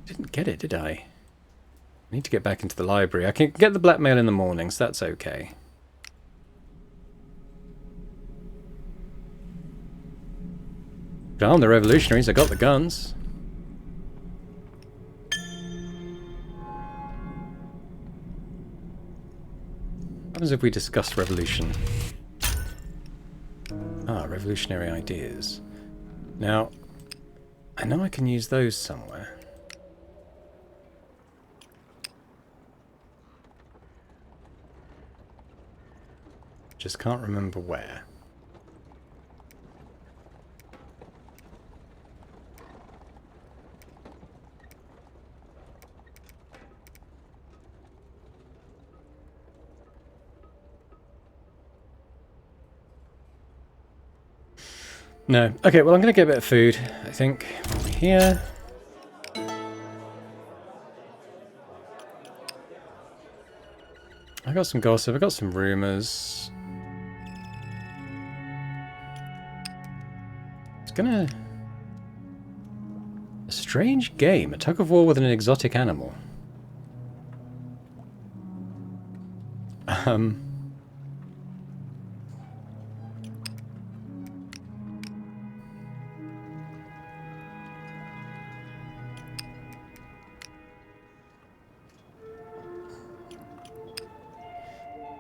Didn't get it, did I? I need to get back into the library. I can get the blackmail in the mornings, that's okay. Darn the revolutionaries, I got the guns. What happens if we discuss revolution? Ah, revolutionary ideas. Now, I know I can use those somewhere. Just can't remember where. No. Okay, well I'm going to get a bit of food, I think. Here. I got some gossip, I got some rumours. It's gonna... A strange game, a tug of war with an exotic animal.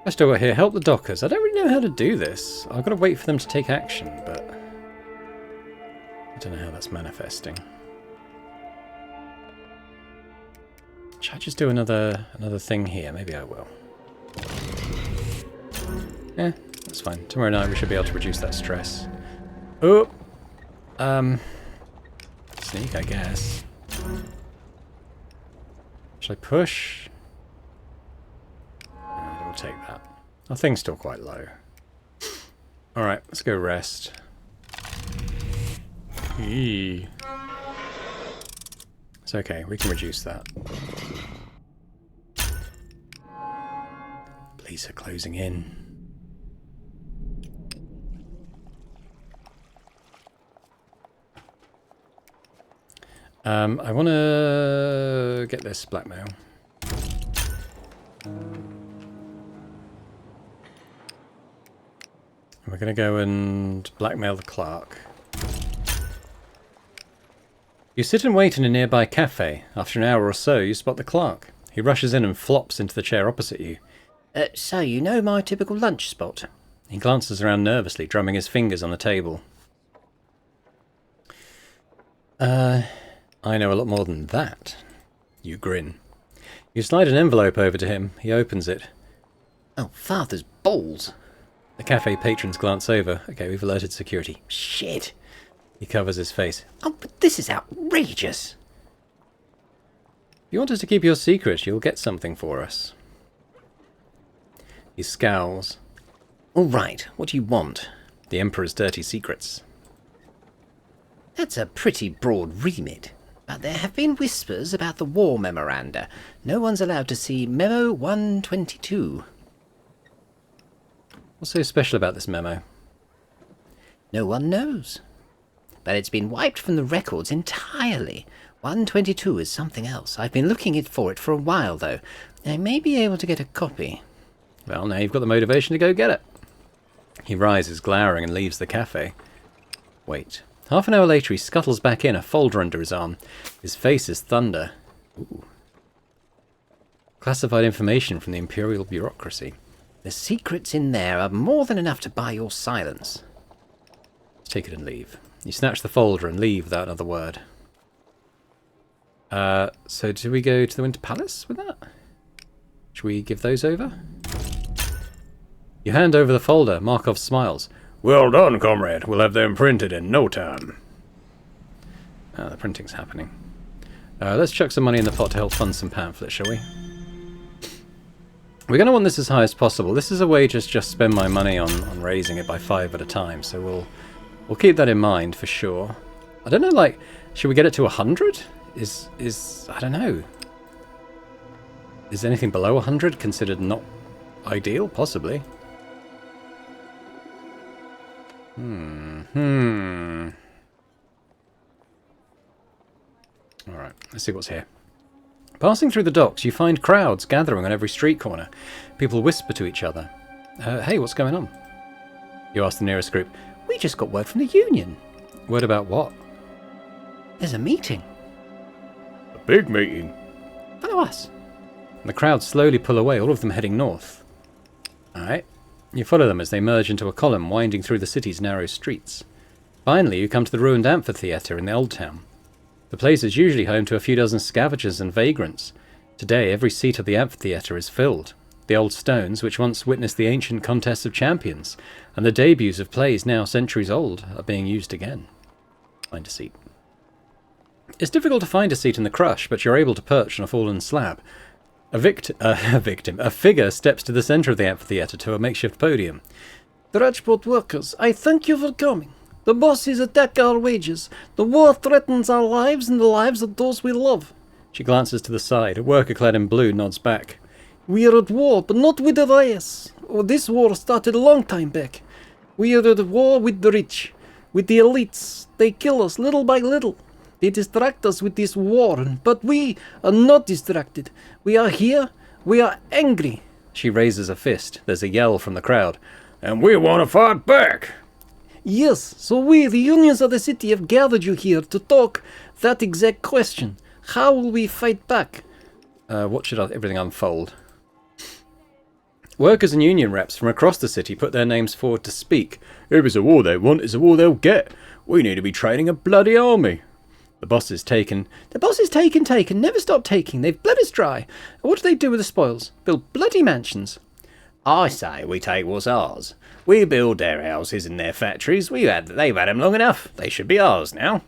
I still got here, help the dockers. I don't really know how to do this. I've got to wait for them to take action, but... I don't know how that's manifesting. Should I just do another thing here? Maybe I will. Yeah, that's fine. Tomorrow night we should be able to reduce that stress. Oh! Sneak, I guess. Should I push? I'll take that. Our thing's still quite low. Alright, let's go rest. Eee. It's okay, we can reduce that. Police are closing in. I want to get this blackmail. We're going to go and blackmail the clerk. You sit and wait in a nearby cafe. After an hour or so, you spot the clerk. He rushes in and flops into the chair opposite you. So you know my typical lunch spot? He glances around nervously, drumming his fingers on the table. I know a lot more than that. You grin. You slide an envelope over to him. He opens it. Oh, father's balls. The cafe patrons glance over. Okay, we've alerted security. Shit. He covers his face. Oh, but this is outrageous. If you want us to keep your secret, you'll get something for us. He scowls. All right, what do you want? The Emperor's dirty secrets. That's a pretty broad remit. But there have been whispers about the war memoranda. No one's allowed to see Memo 122. What's so special about this memo? No one knows. But it's been wiped from the records entirely. 122 is something else. I've been looking for it for a while, though. I may be able to get a copy. Well, now you've got the motivation to go get it. He rises, glowering, and leaves the cafe. Wait. Half an hour later, he scuttles back in, a folder under his arm. His face is thunder. Ooh. Classified information from the Imperial bureaucracy. The secrets in there are more than enough to buy your silence. Let's take it and leave. You snatch the folder and leave without another word. So do we go to the Winter Palace with that? Should we give those over? You hand over the folder. Markov smiles. Well done, comrade. We'll have them printed in no time. The printing's happening. Let's chuck some money in the pot to help fund some pamphlets, shall we? We're going to want this as high as possible. This is a way to just spend my money on raising it by 5 at a time, so we'll keep that in mind for sure. I don't know, like, should we get it to 100? I don't know. Is anything below 100 considered not ideal? Possibly. Alright, let's see what's here. Passing through the docks, you find crowds gathering on every street corner. People whisper to each other. Hey, what's going on? You ask the nearest group. We just got word from the Union. Word about what? There's a meeting. A big meeting. Follow us. And the crowd slowly pull away, all of them heading north. Alright. You follow them as they merge into a column winding through the city's narrow streets. Finally, you come to the ruined amphitheatre in the old town. The place is usually home to a few dozen scavengers and vagrants. Today, every seat of the amphitheatre is filled. The old stones, which once witnessed the ancient contests of champions, and the debuts of plays now centuries old, are being used again. Find a seat. It's difficult to find a seat in the crush, but you're able to perch on a fallen slab. A figure steps to the centre of the amphitheatre to a makeshift podium. Dredgeport workers, I thank you for coming. The bosses attack our wages. The war threatens our lives and the lives of those we love. She glances to the side. A worker clad in blue nods back. We are at war, but not with the reyes. Oh, this war started a long time back. We are at war with the rich, with the elites. They kill us little by little. They distract us with this war, but we are not distracted. We are here. We are angry. She raises a fist. There's a yell from the crowd. And we want to fight back. Yes, so we, the unions of the city, have gathered you here to talk that exact question. How will we fight back? What should everything unfold? Workers and union reps from across the city put their names forward to speak. If it's a war they want, it's a war they'll get. We need to be training a bloody army. The boss is taken. The boss is taken, never stop taking. They've bled us dry. And what do they do with the spoils? Build bloody mansions. I say we take what's ours. We build their houses and their factories. They've had them long enough. They should be ours now.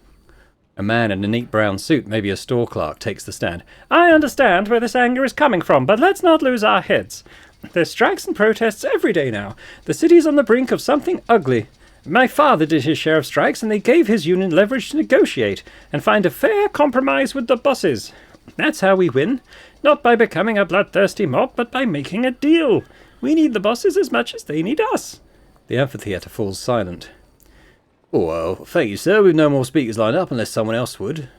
A man in a neat brown suit, maybe a store clerk, takes the stand. I understand where this anger is coming from, but let's not lose our heads. There's strikes and protests every day now. The city's on the brink of something ugly. My father did his share of strikes, and they gave his union leverage to negotiate and find a fair compromise with the bosses. That's how we win. Not by becoming a bloodthirsty mob, but by making a deal. We need the bosses as much as they need us. The amphitheatre falls silent. Oh, well, thank you, sir. We've no more speakers lined up unless someone else would.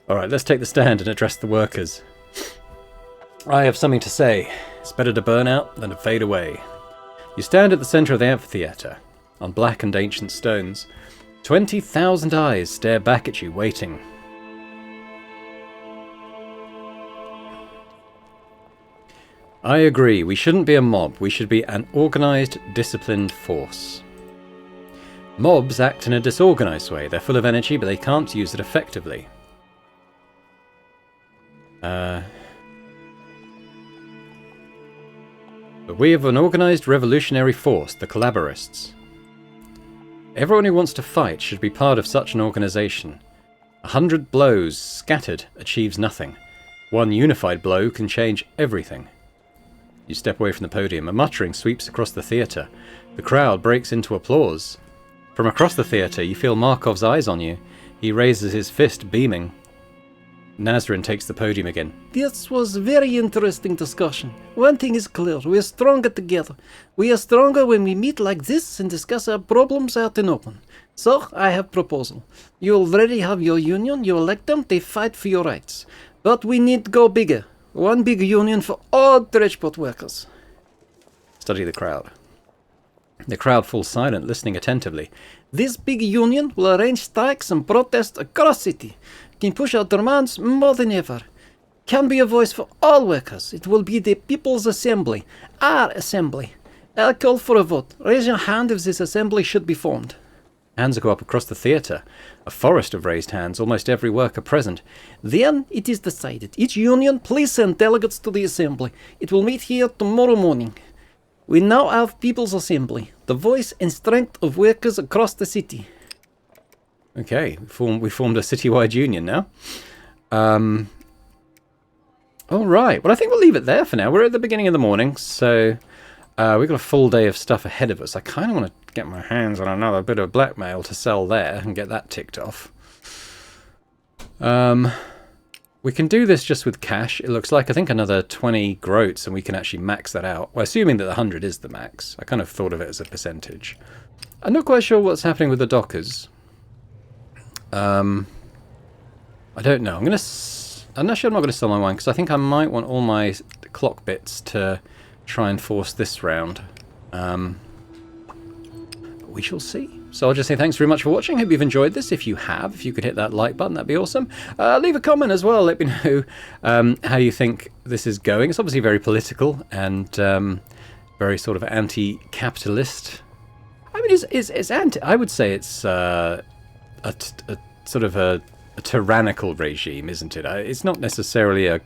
Alright, let's take the stand and address the workers. I have something to say. It's better to burn out than to fade away. You stand at the centre of the amphitheatre, on black and ancient stones. 20,000 eyes stare back at you, waiting. I agree, we shouldn't be a mob, we should be an organised, disciplined force. Mobs act in a disorganised way. They're full of energy, but they can't use it effectively. But we have an organised revolutionary force, the Collaborists. Everyone who wants to fight should be part of such an organisation. 100 blows scattered achieves nothing. One unified blow can change everything. You step away from the podium. A muttering sweeps across the theatre. The crowd breaks into applause. From across the theatre, you feel Markov's eyes on you. He raises his fist, beaming. Nazrin takes the podium again. This was a very interesting discussion. One thing is clear, we are stronger together. We are stronger when we meet like this and discuss our problems out in open. So, I have a proposal. You already have your union, you elect them, they fight for your rights. But we need to go bigger. One big union for all Dredgeport workers. Study the crowd. The crowd falls silent, listening attentively. This big union will arrange strikes and protests across city. Can push our demands more than ever. Can be a voice for all workers. It will be the People's Assembly. Our assembly. I'll call for a vote. Raise your hand if this assembly should be formed. Hands go up across the theatre. A forest of raised hands, almost every worker present. Then it is decided. Each union, please send delegates to the assembly. It will meet here tomorrow morning. We now have People's Assembly, the voice and strength of workers across the city. Okay, we formed a citywide union now. All right, well, I think we'll leave it there for now. We're at the beginning of the morning, so we've got a full day of stuff ahead of us. I kind of want to get my hands on another bit of blackmail to sell there and get that ticked off. We can do this just with cash. It looks like, I think, another 20 groats, and we can actually max that out. Well, assuming that the 100 is the max. I kind of thought of it as a percentage. I'm not quite sure what's happening with the dockers. I don't know. I'm not sure I'm not going to sell my wine, because I think I might want all my clock bits to try and force this round. We shall see. So I'll just say thanks very much for watching. Hope you've enjoyed this. If you have, if you could hit that like button, that'd be awesome. Leave a comment as well. Let me know how you think this is going. It's obviously very political and very sort of anti-capitalist. I mean, it's anti. I would say it's a sort of a tyrannical regime, isn't it? It's not necessarily a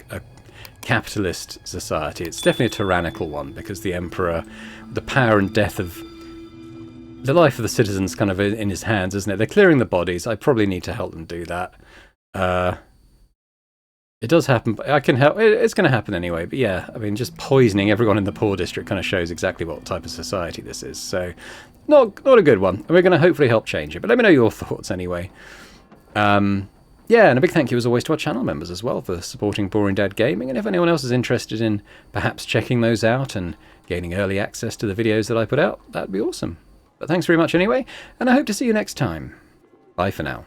capitalist society. It's definitely a tyrannical one, because the emperor, the power and death of the life of the citizens kind of in his hands, isn't it? They're clearing the bodies. I probably need to help them do that. It does happen. I can help. It's going to happen anyway. But yeah, I mean, just poisoning everyone in the poor district kind of shows exactly what type of society this is. So, not a good one. And we're going to hopefully help change it. But let me know your thoughts anyway. Yeah, and a big thank you as always to our channel members as well for supporting Boring Dad Gaming. And if anyone else is interested in perhaps checking those out and gaining early access to the videos that I put out, that'd be awesome. But thanks very much anyway, and I hope to see you next time. Bye for now.